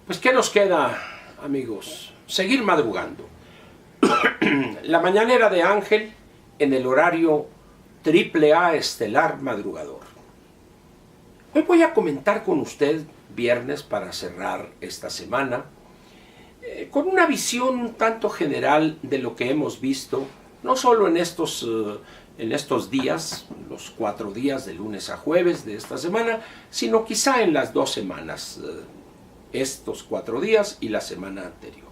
Pues, ¿qué nos queda, amigos? Seguir madrugando. La mañanera de Ángel en el horario AAA estelar madrugador. Hoy voy a comentar con usted, viernes para cerrar esta semana, con una visión un tanto general de lo que hemos visto, no solo en estos días, los 4 días de lunes a jueves de esta semana, sino quizá en las 2 semanas, estos 4 días y la semana anterior.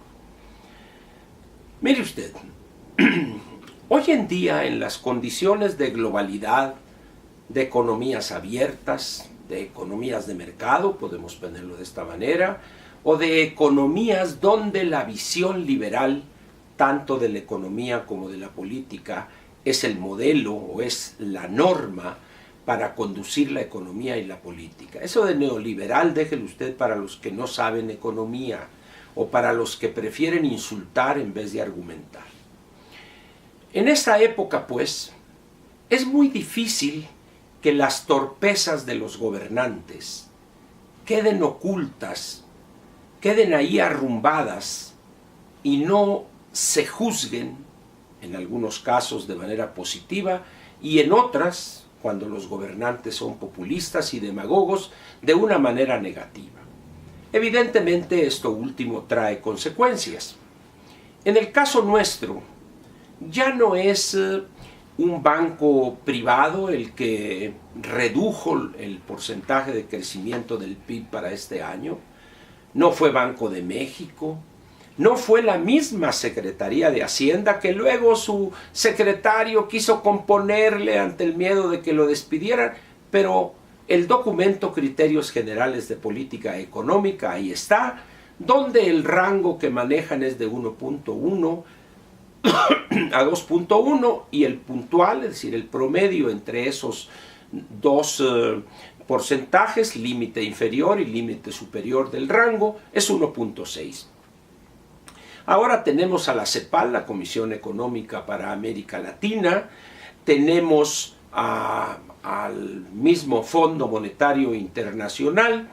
Mire usted, hoy en día en las condiciones de globalidad, de economías abiertas, de economías de mercado, podemos ponerlo de esta manera, o de economías donde la visión liberal, tanto de la economía como de la política, es el modelo o es la norma para conducir la economía y la política. Eso de neoliberal, déjelo usted para los que no saben economía o para los que prefieren insultar en vez de argumentar. En esta época, pues, es muy difícil que las torpezas de los gobernantes queden ocultas, queden ahí arrumbadas y no se juzguen, en algunos casos de manera positiva y en otras, cuando los gobernantes son populistas y demagogos, de una manera negativa. Evidentemente esto último trae consecuencias. En el caso nuestro, ya no es un banco privado el que redujo el porcentaje de crecimiento del PIB para este año, no fue Banco de México, no fue la misma Secretaría de Hacienda que luego su secretario quiso componerle ante el miedo de que lo despidieran, pero el documento Criterios Generales de Política Económica ahí está, donde el rango que manejan es de 1.1 a 2.1 y el puntual, es decir, el promedio entre esos dos porcentajes, límite inferior y límite superior del rango, es 1.6. Ahora tenemos a la CEPAL, la Comisión Económica para América Latina, tenemos al mismo Fondo Monetario Internacional.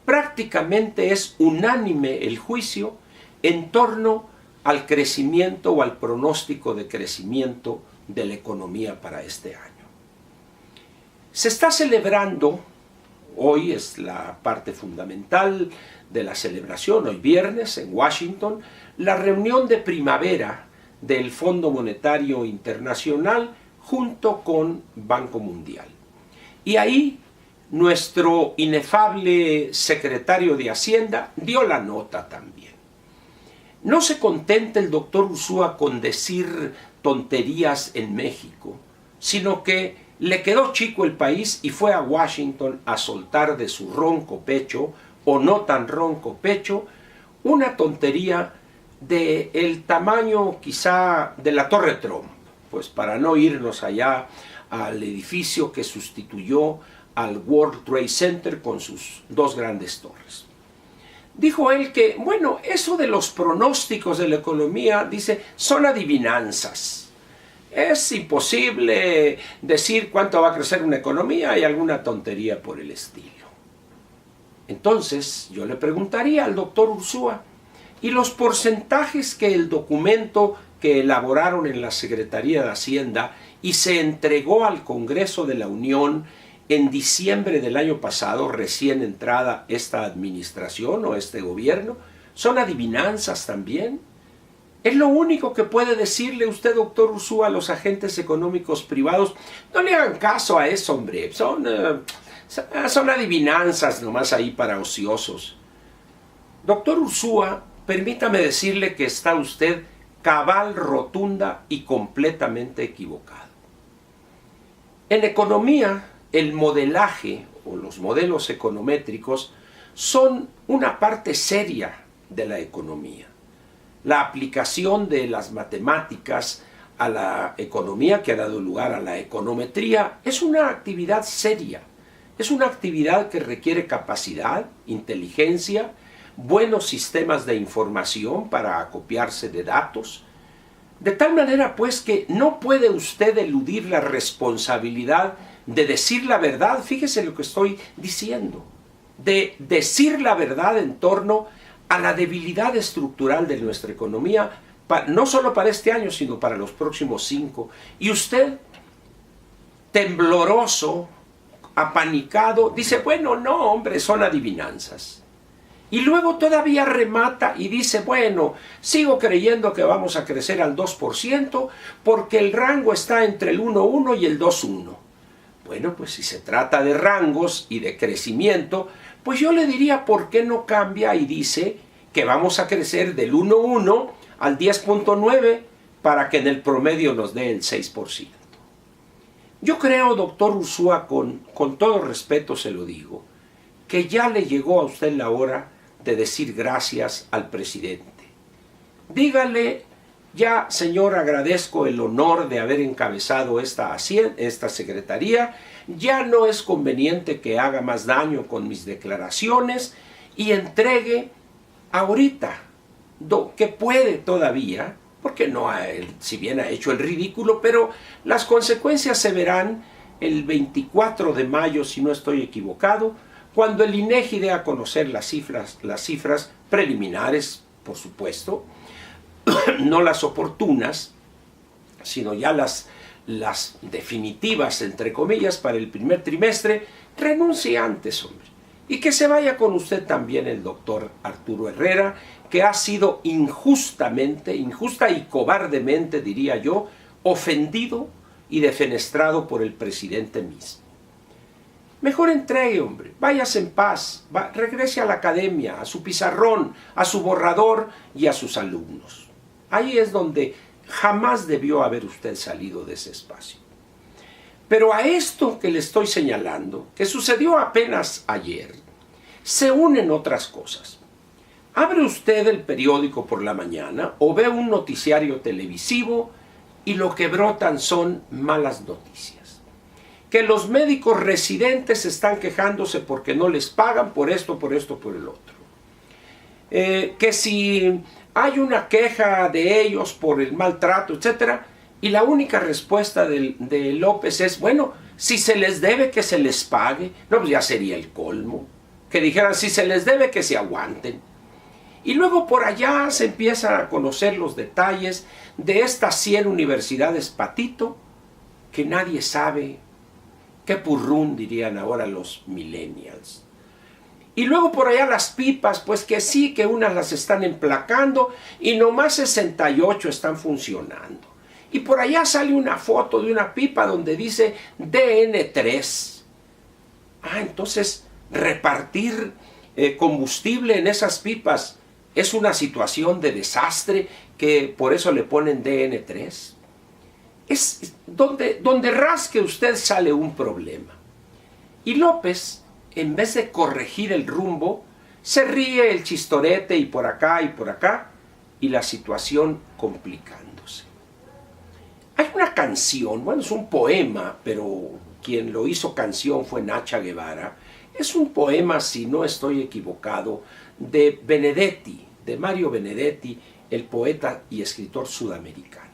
Prácticamente es unánime el juicio en torno al crecimiento o al pronóstico de crecimiento de la economía para este año. Se está celebrando, hoy es la parte fundamental de la celebración, hoy viernes en Washington, la reunión de primavera del Fondo Monetario Internacional junto con Banco Mundial. Y ahí nuestro inefable secretario de Hacienda dio la nota también. No se contenta el doctor Ursúa con decir tonterías en México, sino que le quedó chico el país y fue a Washington a soltar de su ronco pecho, o no tan ronco pecho, una tontería del tamaño quizá de la Torre Trump, pues para no irnos allá al edificio que sustituyó al World Trade Center con sus 2 grandes torres. Dijo él que, bueno, eso de los pronósticos de la economía, dice, son adivinanzas. Es imposible decir cuánto va a crecer una economía y alguna tontería por el estilo. Entonces, yo le preguntaría al doctor Ursúa, ¿y los porcentajes que el documento que elaboraron en la Secretaría de Hacienda y se entregó al Congreso de la Unión en diciembre del año pasado, recién entrada esta administración o este gobierno, son adivinanzas también? Es lo único que puede decirle usted, doctor Ursúa, a los agentes económicos privados. No le hagan caso a eso, hombre. Son adivinanzas nomás ahí para ociosos. Doctor Ursúa, permítame decirle que está usted cabal, rotunda y completamente equivocado. En economía, el modelaje o los modelos econométricos son una parte seria de la economía. La aplicación de las matemáticas a la economía, que ha dado lugar a la econometría, es una actividad seria. Es una actividad que requiere capacidad, inteligencia, buenos sistemas de información para acopiarse de datos. De tal manera, pues, que no puede usted eludir la responsabilidad de decir la verdad. Fíjese lo que estoy diciendo. De decir la verdad en torno a la debilidad estructural de nuestra economía, no solo para este año, sino para los próximos 5. Y usted, tembloroso, apanicado, dice, bueno, no, hombre, son adivinanzas. Y luego todavía remata y dice, bueno, sigo creyendo que vamos a crecer al 2% porque el rango está entre el 1,1 y el 2,1. Bueno, pues si se trata de rangos y de crecimiento, pues yo le diría, ¿por qué no cambia y dice que vamos a crecer del 1,1 al 10,9 para que en el promedio nos dé el 6%? Yo creo, doctor Ursúa, con todo respeto se lo digo, que ya le llegó a usted la hora de decir gracias al presidente. Dígale, ya señor, agradezco el honor de haber encabezado esta secretaría, ya no es conveniente que haga más daño con mis declaraciones y entregue ahorita, que puede todavía, porque no si bien ha hecho el ridículo, pero las consecuencias se verán el 24 de mayo, si no estoy equivocado, cuando el INEGI dé a conocer las cifras preliminares, por supuesto, no las oportunas, sino ya las definitivas, entre comillas, para el primer trimestre. Renuncie antes, hombre. Y que se vaya con usted también el doctor Arturo Herrera, que ha sido injusta y cobardemente, diría yo, ofendido y defenestrado por el presidente mismo. Mejor entregue, hombre, váyase en paz, regrese a la academia, a su pizarrón, a su borrador y a sus alumnos. Ahí es donde jamás debió haber usted salido de ese espacio. Pero a esto que le estoy señalando, que sucedió apenas ayer, se unen otras cosas. Abre usted el periódico por la mañana o ve un noticiario televisivo y lo que brotan son malas noticias. Que los médicos residentes están quejándose porque no les pagan por esto, por el otro. Que si hay una queja de ellos por el maltrato, etc. Y la única respuesta de López es, bueno, si se les debe que se les pague. No, pues ya sería el colmo. Que dijeran, si se les debe que se aguanten. Y luego por allá se empiezan a conocer los detalles de estas 100 universidades patito, que nadie sabe. Qué purrún, dirían ahora los millennials. Y luego por allá las pipas, pues que sí, que unas las están emplacando y nomás 68 están funcionando. Y por allá sale una foto de una pipa donde dice DN3. Entonces repartir combustible en esas pipas es una situación de desastre, que por eso le ponen DN3. Es donde rasque usted sale un problema. Y López, en vez de corregir el rumbo, se ríe el chistorete y por acá, y la situación complicándose. Hay una canción, bueno, es un poema, pero quien lo hizo canción fue Nacha Guevara. Es un poema, si no estoy equivocado, de Benedetti, de Mario Benedetti, el poeta y escritor sudamericano.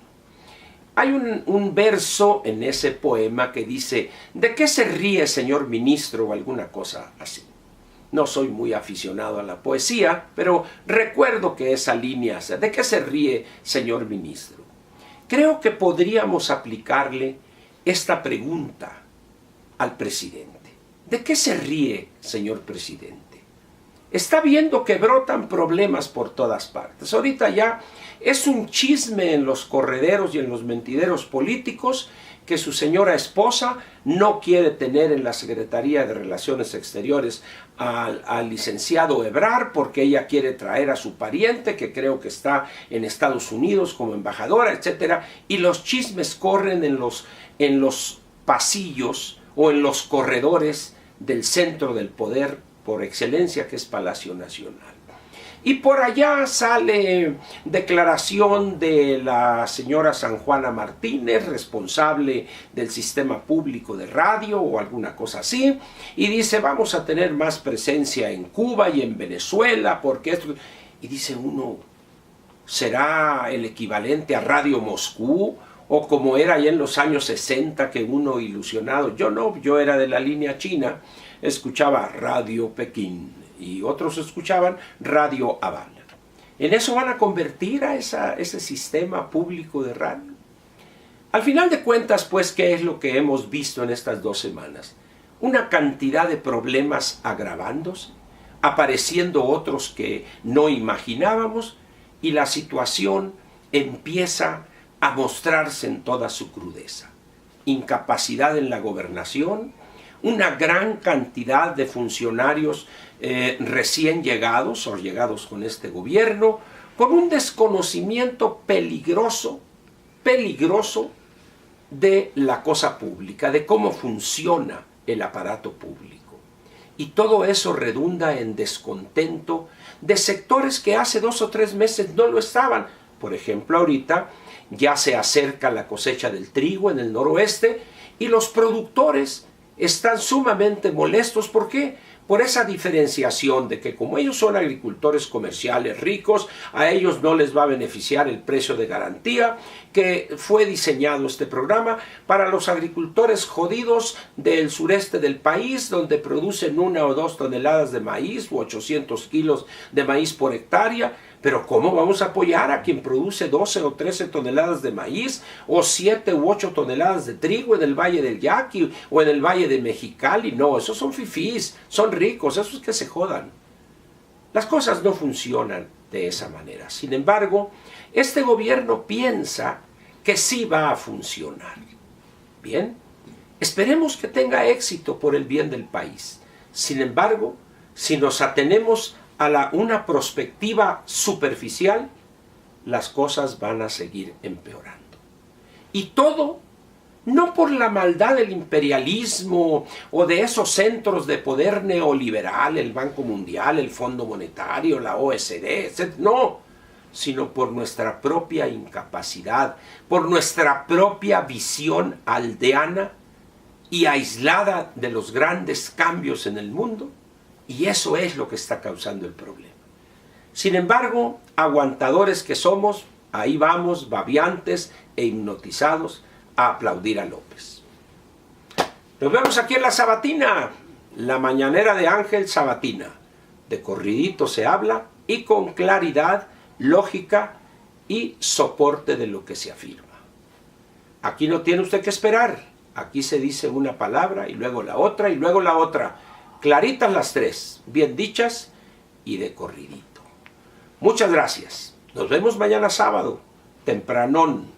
Hay un verso en ese poema que dice, ¿de qué se ríe, señor ministro? O alguna cosa así. No soy muy aficionado a la poesía, pero recuerdo que esa línea, ¿de qué se ríe, señor ministro? Creo que podríamos aplicarle esta pregunta al presidente. ¿De qué se ríe, señor presidente? Está viendo que brotan problemas por todas partes. Ahorita ya es un chisme en los correderos y en los mentideros políticos que su señora esposa no quiere tener en la Secretaría de Relaciones Exteriores al licenciado Ebrard porque ella quiere traer a su pariente, que creo que está en Estados Unidos como embajadora, etc. Y los chismes corren en los pasillos o en los corredores del centro del poder por excelencia, que es Palacio Nacional. Y por allá sale declaración de la señora San Juana Martínez, responsable del sistema público de radio o alguna cosa así, y dice, vamos a tener más presencia en Cuba y en Venezuela, porque esto... Y dice uno, ¿será el equivalente a Radio Moscú? O como era ya en los años 60, que uno ilusionado, yo era de la línea china, escuchaba Radio Pekín y otros escuchaban Radio Aval. ¿En eso van a convertir a ese sistema público de radio? Al final de cuentas, pues, ¿qué es lo que hemos visto en estas 2 semanas? Una cantidad de problemas agravándose, apareciendo otros que no imaginábamos, y la situación empieza a mostrarse en toda su crudeza. Incapacidad en la gobernación, una gran cantidad de funcionarios recién llegados o llegados con este gobierno, con un desconocimiento peligroso de la cosa pública, de cómo funciona el aparato público. Y todo eso redunda en descontento de sectores que hace 2 o 3 meses no lo estaban. Por ejemplo, ahorita ya se acerca la cosecha del trigo en el noroeste y los productores están sumamente molestos. ¿Por qué? Por esa diferenciación de que como ellos son agricultores comerciales ricos, a ellos no les va a beneficiar el precio de garantía, que fue diseñado este programa para los agricultores jodidos del sureste del país, donde producen 1 o 2 toneladas de maíz u 800 kilos de maíz por hectárea. Pero ¿cómo vamos a apoyar a quien produce 12 o 13 toneladas de maíz o 7 u 8 toneladas de trigo en el Valle del Yaqui o en el Valle de Mexicali? No, esos son fifís, son ricos, esos que se jodan. Las cosas no funcionan de esa manera. Sin embargo, este gobierno piensa que sí va a funcionar. Bien, esperemos que tenga éxito por el bien del país. Sin embargo, si nos atenemos a una perspectiva superficial, las cosas van a seguir empeorando. Y todo no por la maldad del imperialismo o de esos centros de poder neoliberal, el Banco Mundial, el Fondo Monetario, la OSD, etc. No, sino por nuestra propia incapacidad, por nuestra propia visión aldeana y aislada de los grandes cambios en el mundo. Y eso es lo que está causando el problema. Sin embargo, aguantadores que somos, ahí vamos, babiantes e hipnotizados, a aplaudir a López. Nos vemos aquí en la Sabatina, la mañanera de Ángel Sabatina. De corridito se habla y con claridad, lógica y soporte de lo que se afirma. Aquí no tiene usted que esperar. Aquí se dice una palabra y luego la otra y luego la otra. Claritas las 3, bien dichas y de corridito. Muchas gracias. Nos vemos mañana sábado, tempranón.